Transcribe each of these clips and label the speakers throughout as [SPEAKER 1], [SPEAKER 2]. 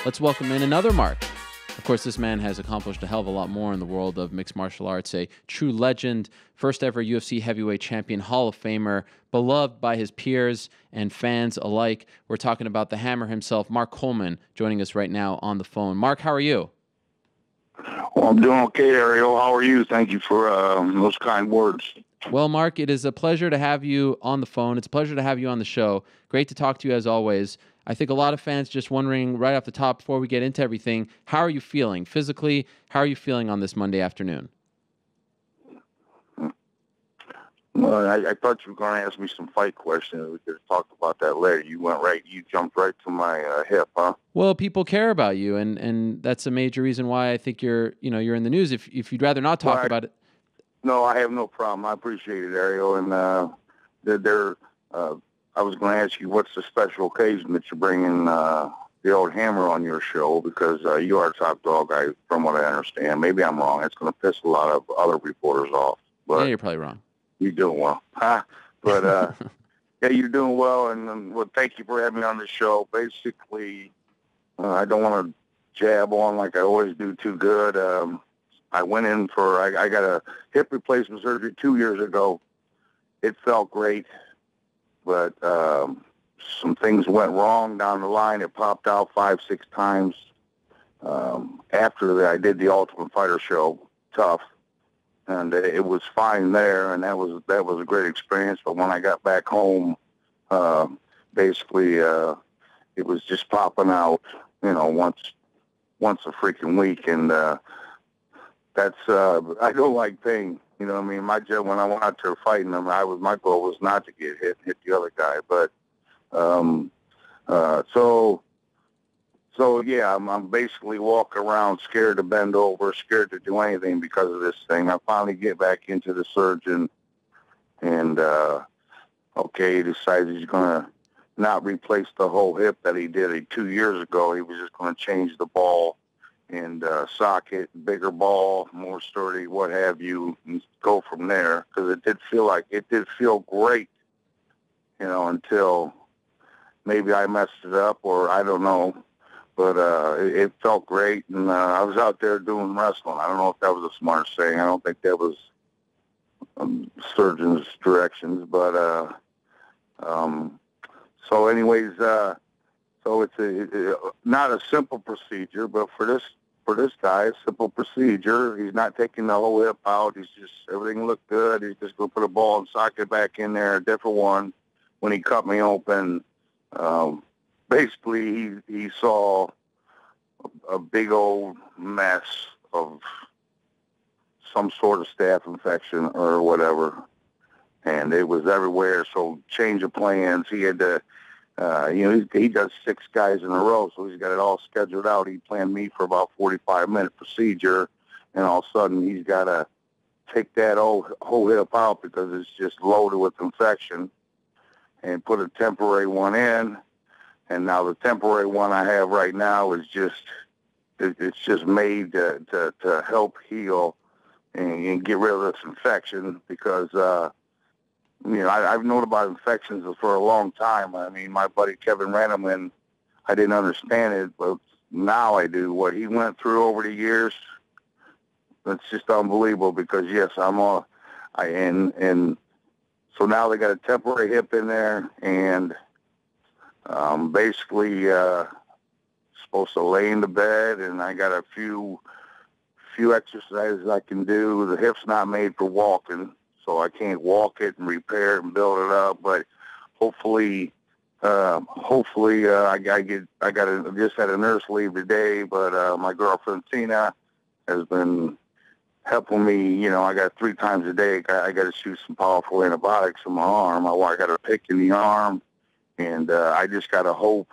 [SPEAKER 1] Let's welcome in another Mark. Of course, this man has accomplished a hell of a lot more in the world of mixed martial arts, a true legend, first ever UFC heavyweight champion, Hall of Famer, beloved by his peers and fans alike. We're talking about the Hammer himself, Mark Coleman, joining us right now on the phone. Mark, how are you?
[SPEAKER 2] Well, I'm doing okay, Ariel. How are you? Thank you for those kind words.
[SPEAKER 1] Well, Mark, it is a pleasure to have you on the phone. It's a pleasure to have you on the show. Great to talk to you as always. I think a lot of fans just wondering right off the top before we get into everything, how are you feeling physically? How are you feeling on this Monday afternoon?
[SPEAKER 2] Well, I thought you were going to ask me some fight questions. We could have talked about that later. You jumped right to my hip, huh?
[SPEAKER 1] Well, people care about you, and that's a major reason why I think you're in the news. If you'd rather not talk about it.
[SPEAKER 2] No, I have no problem. I appreciate it, Ariel. And I was going to ask you, what's the special occasion that you're bringing the old Hammer on your show? Because you are a top dog, from what I understand. Maybe I'm wrong. It's going to piss a lot of other reporters off. But
[SPEAKER 1] yeah, you're probably wrong.
[SPEAKER 2] You're doing well. Huh? But, yeah, you're doing well. And well, thank you for having me on the show. Basically, I don't want to jab on like I always do too good. I went in I got a hip replacement surgery 2 years ago. It felt great, but some things went wrong down the line. It popped out 5-6 times. After that, I did the Ultimate Fighter show, tough, and it was fine there, and that was a great experience. But when I got back home, basically, it was just popping out, once a freaking week, and that's I don't like pain. You know what I mean? My job when I went out there fighting them, my goal was not to get hit the other guy. But so yeah, I'm basically walking around scared to bend over, scared to do anything because of this thing. I finally get back into the surgeon, and okay, he decides he's gonna not replace the whole hip that he did 2 years ago. He was just gonna change the ball and socket, bigger ball, more sturdy, what have you, and go from there. Because it did feel great, until maybe I messed it up or I don't know. But it felt great, and I was out there doing wrestling. I don't know if that was a smart saying. I don't think that was surgeon's directions. But so anyways, so it's not a simple procedure, but for this guy, a simple procedure. He's not taking the whole hip out. Everything looked good. He's just going to put a ball and socket back in there, a different one. When he cut me open, basically he saw a big old mess of some sort of staph infection or whatever, and it was everywhere. So change of plans. He had to. He does 6 guys in a row, so he's got it all scheduled out. He planned me for about 45-minute procedure, and all of a sudden he's got to take that whole hip out because it's just loaded with infection, and put a temporary one in. And now the temporary one I have right now is it's just made to help heal and get rid of this infection because. I've known about infections for a long time. I mean, my buddy Kevin Randleman, I didn't understand it, but now I do. What he went through over the years, it's just unbelievable because, yes, and so now they got a temporary hip in there, and basically supposed to lay in the bed, and I got a few exercises I can do. The hip's not made for walking, so I can't walk it and repair it and build it up. But hopefully, I just had a nurse leave today. But my girlfriend Tina has been helping me. I got 3 times a day. I got to shoot some powerful antibiotics in my arm. I got a pick in the arm, and I just got to hope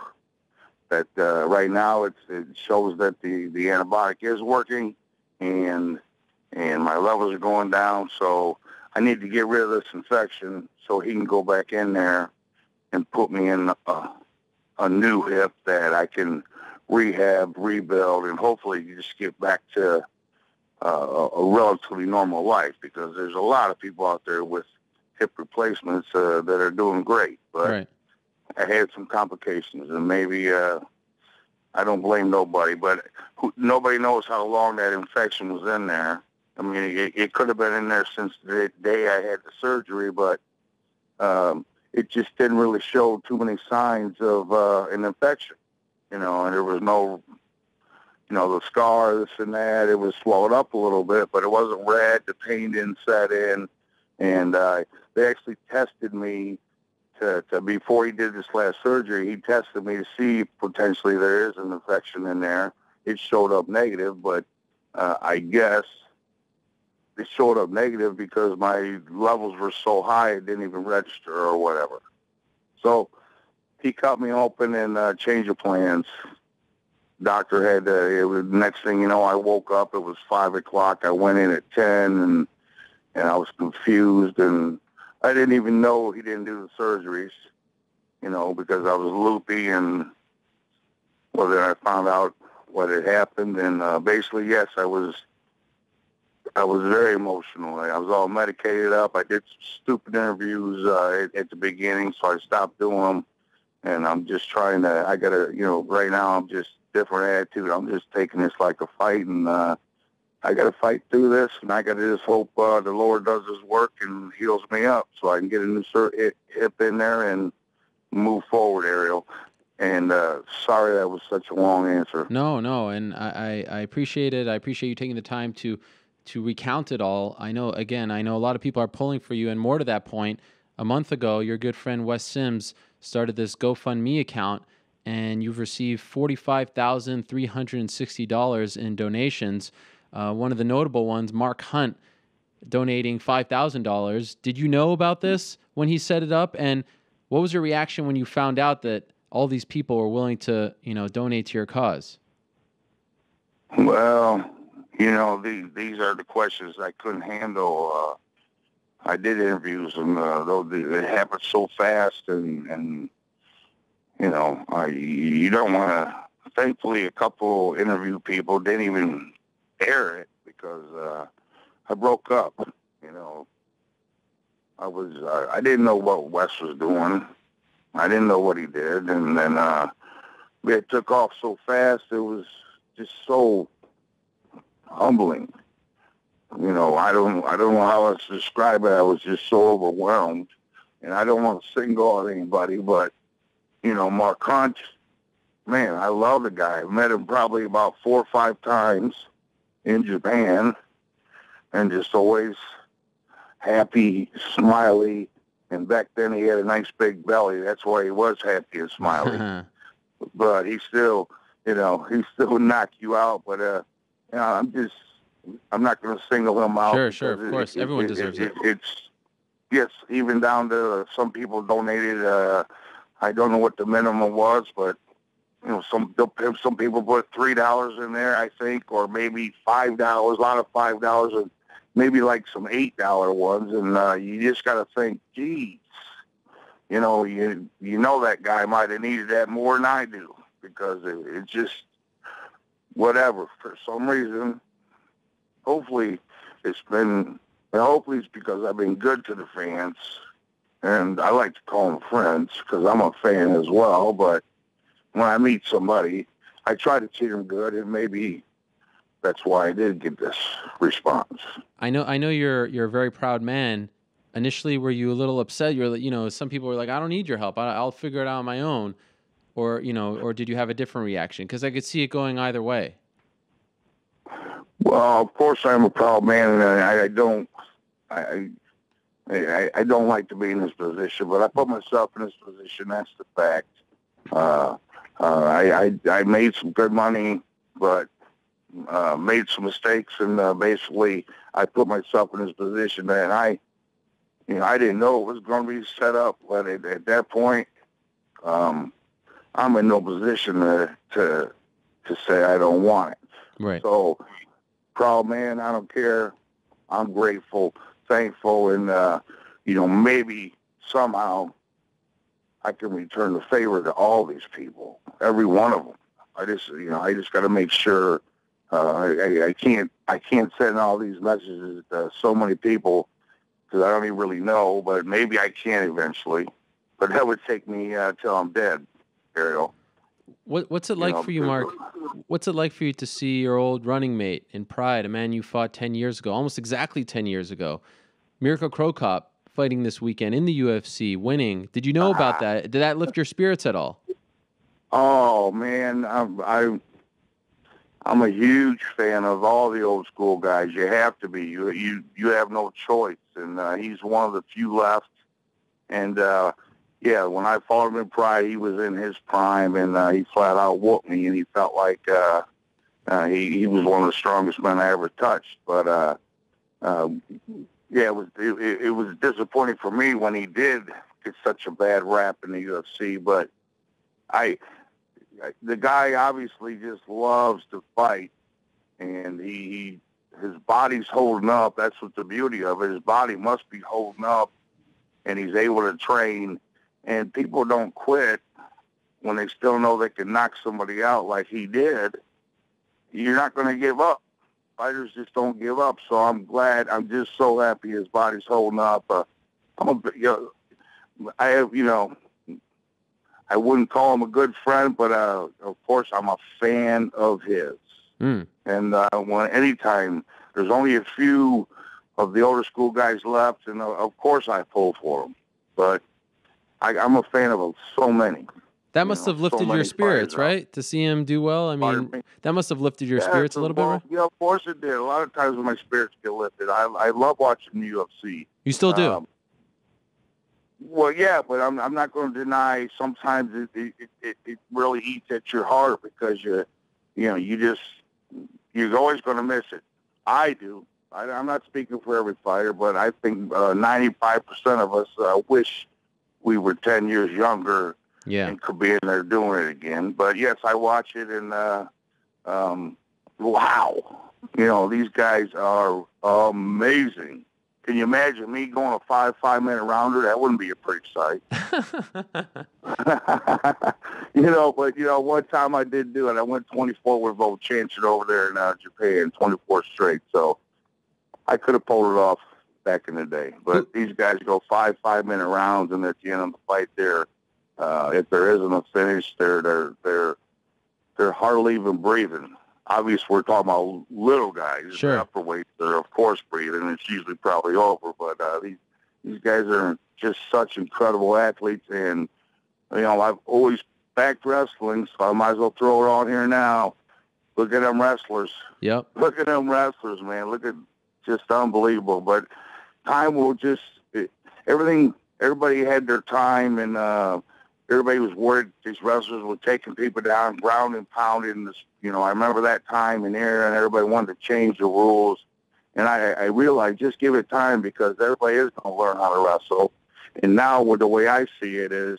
[SPEAKER 2] that right now it shows that the antibiotic is working, and my levels are going down. So I need to get rid of this infection so he can go back in there and put me in a new hip that I can rehab, rebuild, and hopefully just get back to a relatively normal life, because there's a lot of people out there with hip replacements that are doing great. But
[SPEAKER 1] right.
[SPEAKER 2] I had some complications, and maybe I don't blame nobody, but nobody knows how long that infection was in there. I mean, it could have been in there since the day I had the surgery, but it just didn't really show too many signs of an infection, and there was no, the scar, this and that. It was swelled up a little bit, but it wasn't red. The pain didn't set in, and they actually tested me to before he did this last surgery. He tested me to see if potentially there is an infection in there. It showed up negative, but I guess it showed up negative because my levels were so high it didn't even register or whatever. So he cut me open and changed of plans. Doctor had next thing you know, I woke up. It was 5 o'clock. I went in at 10, and I was confused, and I didn't even know he didn't do the surgeries, because I was loopy, and then I found out what had happened, and basically, yes, I was very emotional. I was all medicated up. I did some stupid interviews at the beginning, so I stopped doing them. And I'm just trying to, right now I'm just different attitude. I'm just taking this like a fight, and I got to fight through this, and I got to just hope the Lord does his work and heals me up so I can get a new hip in there and move forward, Ariel. And sorry that was such a long answer.
[SPEAKER 1] No, and I appreciate it. I appreciate you taking the time to recount it all. I know a lot of people are pulling for you, and more to that point, a month ago, your good friend Wes Sims started this GoFundMe account, and you've received $45,360 in donations. One of the notable ones, Mark Hunt, donating $5,000. Did you know about this when he set it up? And what was your reaction when you found out that all these people were willing to, donate to your cause?
[SPEAKER 2] Well, these are the questions I couldn't handle. I did interviews, and though it happened so fast, and you don't want to. Thankfully, a couple interview people didn't even air it because I broke up. I didn't know what Wes was doing. I didn't know what he did, and then it took off so fast. It was just so humbling. I don't know how else to describe it. I was just so overwhelmed, and I don't want to single out anybody, but Mark Hunt, man, I love the guy. I met him probably about 4 or 5 times in Japan, and just always happy, smiley. And back then he had a nice big belly. That's why he was happy and smiley. But he still, he still would knock you out. But I'm not going to single him out.
[SPEAKER 1] Sure, of course. Everyone deserves it.
[SPEAKER 2] Yes, even down to some people donated. I don't know what the minimum was, but some people put $3 in there, I think, or maybe $5. A lot of $5, and maybe like some $8 ones. And you just got to think, geez, that guy might have needed that more than I do, because it's just whatever for some reason. Hopefully it's because I've been good to the fans, and I like to call them friends because I'm a fan as well. But when I meet somebody, I try to treat them good, and maybe that's why I did get this response.
[SPEAKER 1] I know you're a very proud man. Initially, were you a little upset? Some people were like, "I don't need your help. I'll figure it out on my own," or did you have a different reaction? Because I could see it going either way.
[SPEAKER 2] Well, of course, I'm a proud man, and I don't like to be in this position, but I put myself in this position. That's the fact. I made some good money, but made some mistakes, and basically I put myself in this position, and I didn't know it was going to be set up, but at that point, I'm in no position to say I don't want it.
[SPEAKER 1] Right.
[SPEAKER 2] So, proud man, I don't care. I'm grateful, thankful, and maybe somehow I can return the favor to all these people, every one of them. I just got to make sure. I can't send all these messages to so many people because I don't even really know, but maybe I can eventually. But that would take me till I'm dead, Ariel.
[SPEAKER 1] What's it like for you, Mark? What's it like for you to see your old running mate in Pride, a man you fought 10 years ago, almost exactly 10 years ago, Mirko Cro Cop, fighting this weekend in the UFC, winning? Did you know about that? Did that lift your spirits at all?
[SPEAKER 2] Oh man, I'm a huge fan of all the old school guys. You have to be. You have no choice, and he's one of the few left. And yeah, when I fought him in Pride, he was in his prime, and he flat out whooped me, and he felt like he was one of the strongest men I ever touched. But yeah, it was disappointing for me when he did get such a bad rap in the UFC. But the guy obviously just loves to fight, and his body's holding up. That's what the beauty of it. His body must be holding up, and he's able to train. And people don't quit when they still know they can knock somebody out like he did. You're not going to give up. Fighters just don't give up. So I'm glad. I'm just so happy his body's holding up. I wouldn't call him a good friend, but of course I'm a fan of his. And anytime there's only a few of the older school guys left, and of course I pull for them. But I'm a fan of so many.
[SPEAKER 1] That must have lifted your spirits, right? To see him do well. I mean, that must have lifted your spirits a little bit, right?
[SPEAKER 2] Yeah, of course it did. A lot of times when my spirits get lifted, I love watching the UFC.
[SPEAKER 1] You still do?
[SPEAKER 2] Well, yeah, but I'm not going to deny sometimes it really eats at your heart because you're always going to miss it. I do. I'm not speaking for every fighter, but I think 95% of us wish we were 10 years younger and could be in there doing it again. But yes, I watch it, and wow, these guys are amazing. Can you imagine me going a 5-minute rounder? That wouldn't be a pretty sight. But one time I did do it. I went 24 with Volchanchin over there in Japan, 24 straight. So I could have pulled it off back in the day. But these guys go 5-minute rounds, and at the end of the fight, if there isn't a finish, they're hardly even breathing. Obviously, we're talking about little guys.
[SPEAKER 1] Sure.
[SPEAKER 2] The upperweights are, of course, breathing. It's usually probably over. But these guys are just such incredible athletes. And, I've always backed wrestling, so I might as well throw it on here now. Look at them wrestlers.
[SPEAKER 1] Yep.
[SPEAKER 2] Look at them wrestlers, man. Look at just unbelievable. But time will everybody had their time, and everybody was worried these wrestlers were taking people down, ground and pounding. I remember that time in there, and everybody wanted to change the rules. And I realized just give it time because everybody is going to learn how to wrestle. And now, with the way I see it is,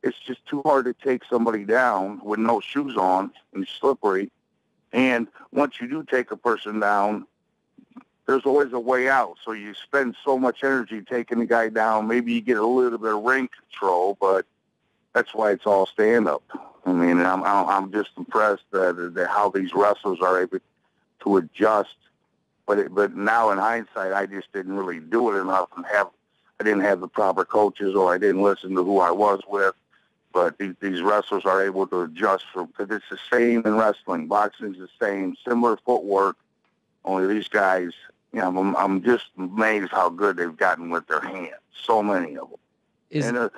[SPEAKER 2] it's just too hard to take somebody down with no shoes on and slippery. And once you do take a person down, there's always a way out. So you spend so much energy taking the guy down. Maybe you get a little bit of ring control, but that's why it's all stand-up. I mean, I'm just impressed that how these wrestlers are able to adjust. But now in hindsight, I just didn't really do it enough, and I didn't have the proper coaches, or I didn't listen to who I was with. But these wrestlers are able to adjust because it's the same in wrestling. Boxing's the same, similar footwork. Only these guys, I'm just amazed how good they've gotten with their hands. So many of them. The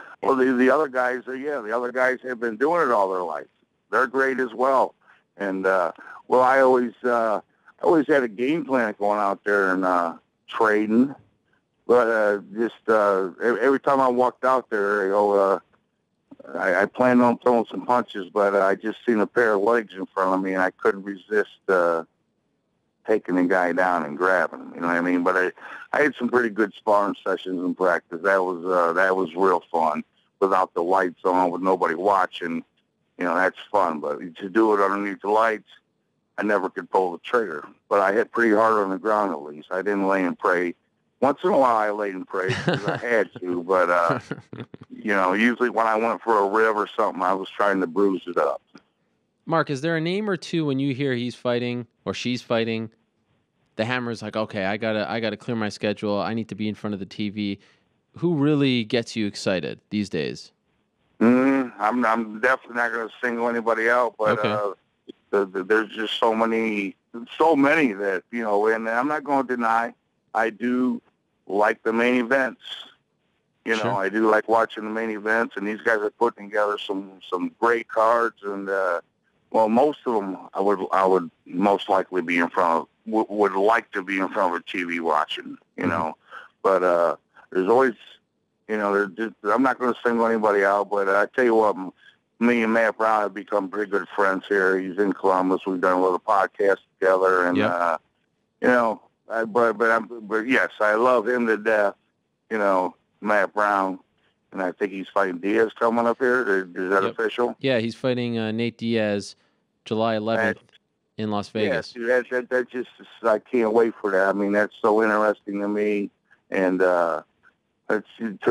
[SPEAKER 2] other guys, the other guys have been doing it all their life. They're great as well. And I always had a game plan going out there and trading. But every time I walked out there, I planned on throwing some punches, but I just seen a pair of legs in front of me, and I couldn't resist taking the guy down and grabbing him. You know what I mean? But I had some pretty good sparring sessions in practice. That was real fun. Without the lights on, with nobody watching, that's fun. But to do it underneath the lights, I never could pull the trigger. But I hit pretty hard on the ground at least. I didn't lay and pray. Once in a while I laid and prayed because I had to. But, usually when I went for a rib or something, I was trying to bruise it up.
[SPEAKER 1] Mark, is there a name or two when you hear he's fighting or she's fighting, the hammer's like, okay, I gotta clear my schedule. I need to be in front of the TV. Who really gets you excited these days?
[SPEAKER 2] I'm definitely not going to single anybody out, but
[SPEAKER 1] Okay.
[SPEAKER 2] there's just so many that, and I'm not going to deny I do like the main events.
[SPEAKER 1] Sure.
[SPEAKER 2] I do like watching the main events, and these guys are putting together some great cards, and well, most of them I would most likely be in front of, would like to be in front of a TV watching, but there's always, I'm not going to single anybody out, but I tell you what, me and Matt Brown have become pretty good friends here. He's in Columbus. We've done a little podcast together, and
[SPEAKER 1] Yep.
[SPEAKER 2] but yes, I love him to death. Matt Brown, and I think he's fighting Diaz coming up here. Is that
[SPEAKER 1] Yep.
[SPEAKER 2] official?
[SPEAKER 1] Yeah, he's fighting Nate Diaz July 11th in Las
[SPEAKER 2] Yeah,
[SPEAKER 1] Vegas.
[SPEAKER 2] dude, that just, I can't wait for that. I mean, that's so interesting to me, and to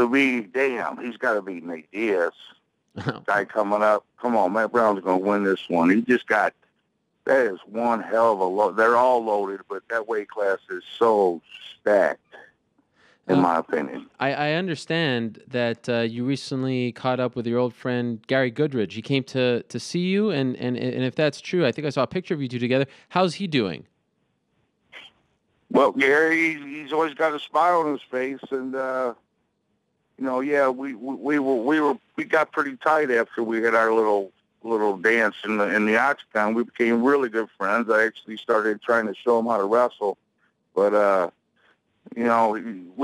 [SPEAKER 2] me, damn, he's got to beat Nate Diaz. Guy coming up, come on, Matt Brown's going to win this one. He just got, that is one hell of a load. They're all loaded, but that weight class is so stacked, in my opinion.
[SPEAKER 1] I understand that you recently caught up with your old friend Gary Goodridge. He came to see you, and if that's true, I think I saw a picture of you two together. How's he doing?
[SPEAKER 2] Well, Gary, he's always got a smile on his face, and yeah, we got pretty tight after we had our little dance in the octagon. We became really good friends. I actually started trying to show him how to wrestle, but we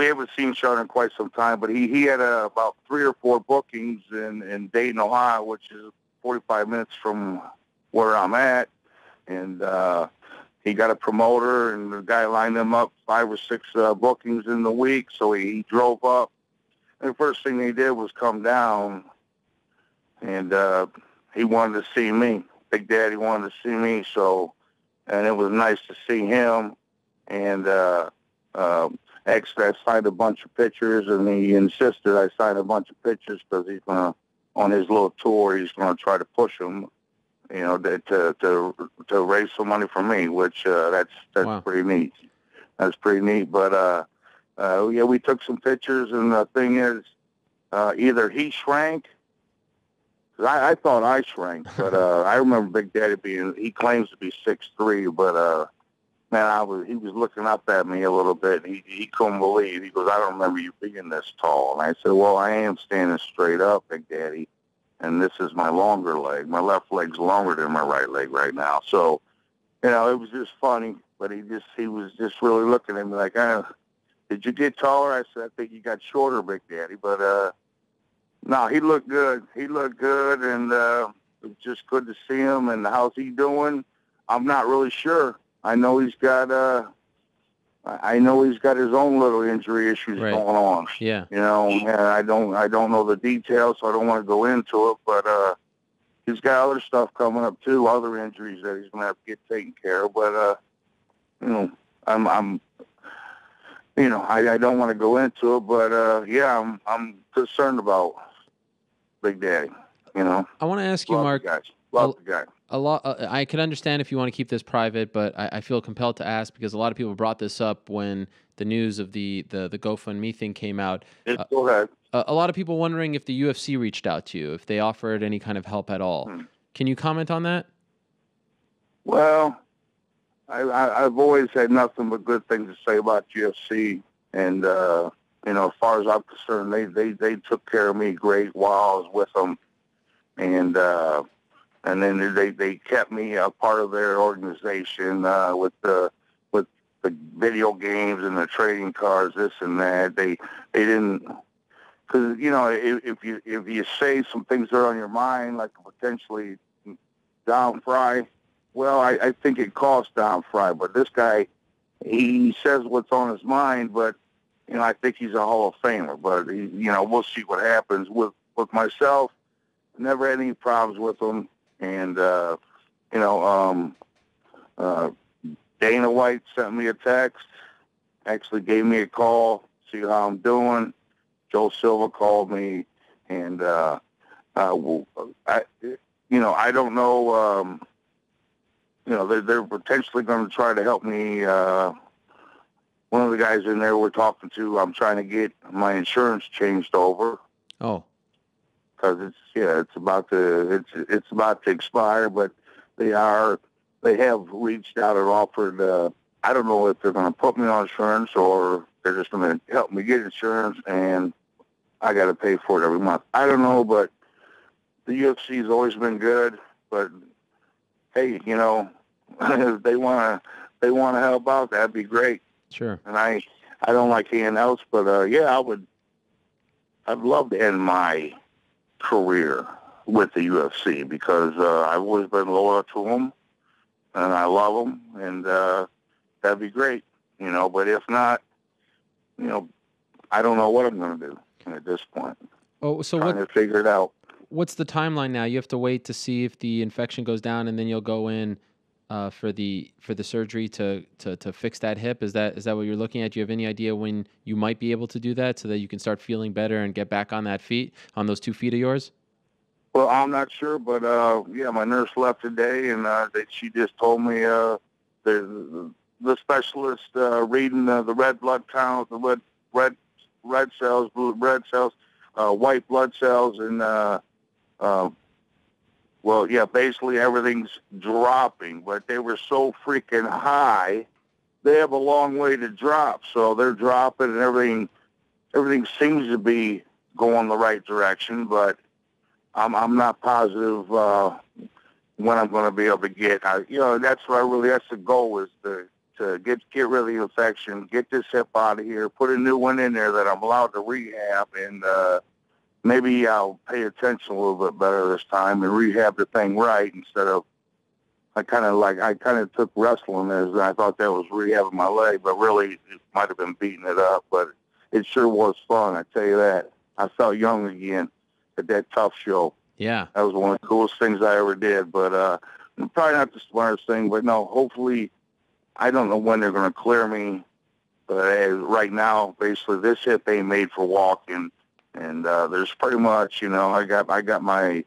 [SPEAKER 2] haven't seen each other in quite some time. But he had about 3 or 4 bookings in Dayton, Ohio, which is 45 minutes from where I'm at, and he got a promoter, and the guy lined him up 5 or 6 bookings in the week. So he drove up, and the first thing he did was come down, and he wanted to see me. Big Daddy wanted to see me, and it was nice to see him. And actually, I signed a bunch of pictures, and he insisted I sign a bunch of pictures because he's going to, on his little tour, he's going to try to push him, to raise some money for me, which that's
[SPEAKER 1] Wow.
[SPEAKER 2] pretty neat. That's pretty neat. But yeah, we took some pictures, and the thing is, either he shrank, because I thought I shrank, but I remember Big Daddy he claims to be 6'3", but man, he was looking up at me a little bit. He couldn't believe. He goes, I don't remember you being this tall. And I said, well, I am standing straight up, Big Daddy, and this is my longer leg. My left leg's longer than my right leg right now. So, it was just funny, but he was just really looking at me like, did you get taller? I said, I think you got shorter, Big Daddy. But no, he looked good. He looked good, and it was just good to see him. And how's he doing? I'm not really sure. I know he's got his own little injury issues
[SPEAKER 1] Right.
[SPEAKER 2] going on.
[SPEAKER 1] Yeah.
[SPEAKER 2] And I don't know the details, so I don't want to go into it. But he's got other stuff coming up too, other injuries that he's going to have to get taken care of. But I don't want to go into it. But yeah, I'm concerned about Big Daddy.
[SPEAKER 1] I want to ask you,
[SPEAKER 2] Love
[SPEAKER 1] Mark.
[SPEAKER 2] the guys. Love the guy.
[SPEAKER 1] A lot. I can understand if you want to keep this private, but I feel compelled to ask because a lot of people brought this up when the news of the GoFundMe thing came out.
[SPEAKER 2] Go ahead.
[SPEAKER 1] A lot of people wondering if the UFC reached out to you, if they offered any kind of help at all. Can you comment on that?
[SPEAKER 2] Well, I've always had nothing but good things to say about UFC, and as far as I'm concerned, they took care of me great while I was with them, and then they kept me a part of their organization with the video games and the trading cards, this and that. They didn't, because if you say some things that are on your mind, like potentially Don Fry, well, I think it cost Don Fry, but this guy, he says what's on his mind, but I think he's a Hall of Famer. But we'll see what happens with myself. Never had any problems with him. And, Dana White sent me a text, actually gave me a call, see how I'm doing. Joe Silva called me, and, I don't know, they're potentially going to try to help me. One of the guys in there we're talking to, I'm trying to get my insurance changed over.
[SPEAKER 1] Oh.
[SPEAKER 2] because it's about to expire, but they have reached out and offered. I don't know if they're going to put me on insurance or they're just going to help me get insurance, and I got to pay for it every month. I don't know, but the UFC has always been good. But hey, if they want to help out, that'd be great.
[SPEAKER 1] Sure.
[SPEAKER 2] And I don't like handouts, but yeah, I'd love to end my career with the UFC because I've always been loyal to them, and I love them, and that'd be great, But if not, I don't know what I'm going to do at this point.
[SPEAKER 1] Oh, so
[SPEAKER 2] trying to figure it out.
[SPEAKER 1] What's the timeline now? You have to wait to see if the infection goes down, and then you'll go in for the surgery to fix that hip. Is that what you're looking at? Do you have any idea when you might be able to do that so that you can start feeling better and get back on those 2 feet of yours?
[SPEAKER 2] Well, I'm not sure, but yeah, my nurse left today, and she just told me the specialist reading the red blood count, the red cells, blue red cells, white blood cells, and well, yeah, basically everything's dropping, but they were so freaking high, they have a long way to drop. So they're dropping, and everything seems to be going the right direction, but I'm not positive when I'm going to be able to get. That's the goal, is to get rid of the infection, get this hip out of here, put a new one in there that I'm allowed to rehab, and maybe I'll pay attention a little bit better this time and rehab the thing right instead of. I kind of took wrestling as I thought that was rehabbing my leg, but really it might have been beating it up. But it sure was fun, I tell you that. I felt young again at that Tough show.
[SPEAKER 1] Yeah.
[SPEAKER 2] That was one of the coolest things I ever did. But probably not the smartest thing, but no, hopefully, I don't know when they're going to clear me. But right now, basically, this hip ain't made for walking. And there's pretty much, I got my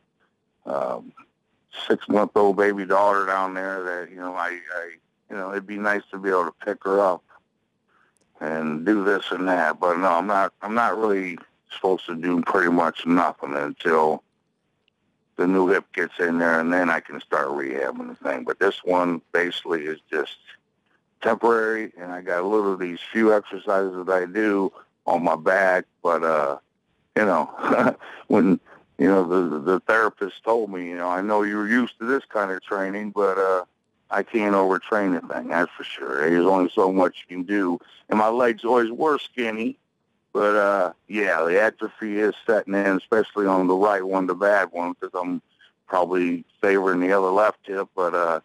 [SPEAKER 2] 6-month-old baby daughter down there that, it'd be nice to be able to pick her up and do this and that. But no, I'm not really supposed to do pretty much nothing until the new hip gets in there, and then I can start rehabbing the thing. But this one basically is just temporary, and I got these few exercises that I do on my back. But when the therapist told me, I know you're used to this kind of training, but I can't overtrain the thing, that's for sure. There's only so much you can do, and my legs always were skinny. But, yeah, the atrophy is setting in, especially on the right one, the bad one, because I'm probably favoring the other left hip. But,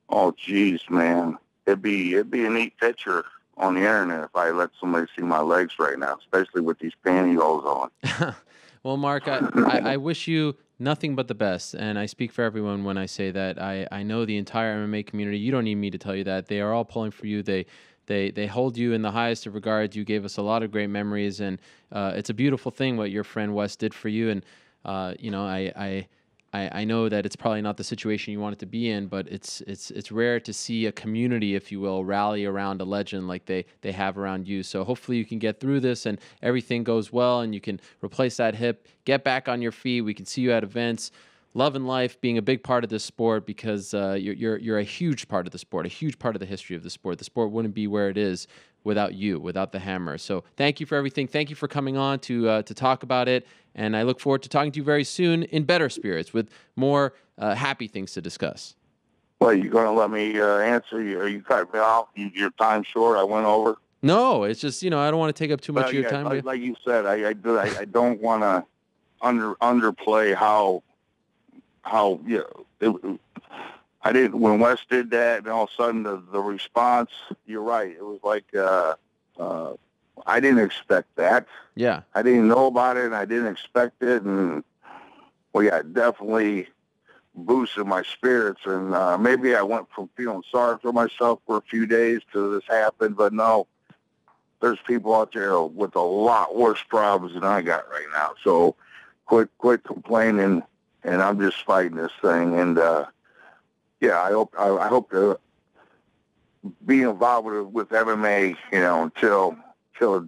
[SPEAKER 2] oh, geez, man, it'd be a neat picture on the internet if I let somebody see my legs right now, especially with these pantyhose on.
[SPEAKER 1] Well, Mark, I wish you nothing but the best, and I speak for everyone when I say that. I know the entire MMA community. You don't need me to tell you that. They are all pulling for you. They hold you in the highest of regards. You gave us a lot of great memories, and it's a beautiful thing what your friend Wes did for you. And I know that it's probably not the situation you wanted to be in, but it's rare to see a community, if you will, rally around a legend like they have around you. So hopefully you can get through this and everything goes well, and you can replace that hip, get back on your feet. We can see you at events. Love and life being a big part of this sport, because you're a huge part of the sport, a huge part of the history of the sport. The sport wouldn't be where it is without you, without the hammer. So thank you for everything. Thank you for coming on to talk about it. And I look forward to talking to you very soon in better spirits with more happy things to discuss.
[SPEAKER 2] Well, you going to let me answer you? Are you cutting me off? Your time's short. I went over.
[SPEAKER 1] No, it's just, I don't want to take up too much of your time.
[SPEAKER 2] Like you said, I don't want to underplay how I didn't, when Wes did that, and all of a sudden the response, you're right, it was like I didn't expect that.
[SPEAKER 1] Yeah.
[SPEAKER 2] I didn't know about it, and I didn't expect it, and well, yeah, it definitely boosted my spirits, and maybe I went from feeling sorry for myself for a few days till this happened, but no, there's people out there with a lot worse problems than I got right now, so quit complaining. And I'm just fighting this thing, and yeah, I hope to be involved with MMA, until the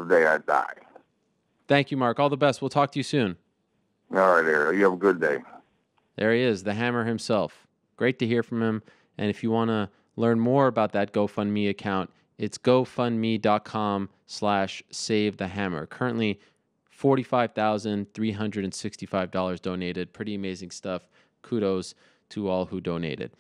[SPEAKER 2] day I die.
[SPEAKER 1] Thank you, Mark. All the best. We'll talk to you soon.
[SPEAKER 2] All right, Ariel. You have a good day.
[SPEAKER 1] There he is, the Hammer himself. Great to hear from him. And if you want to learn more about that GoFundMe account, it's gofundme.com/savethehammer. Currently, $45,365 donated. Pretty amazing stuff. Kudos to all who donated.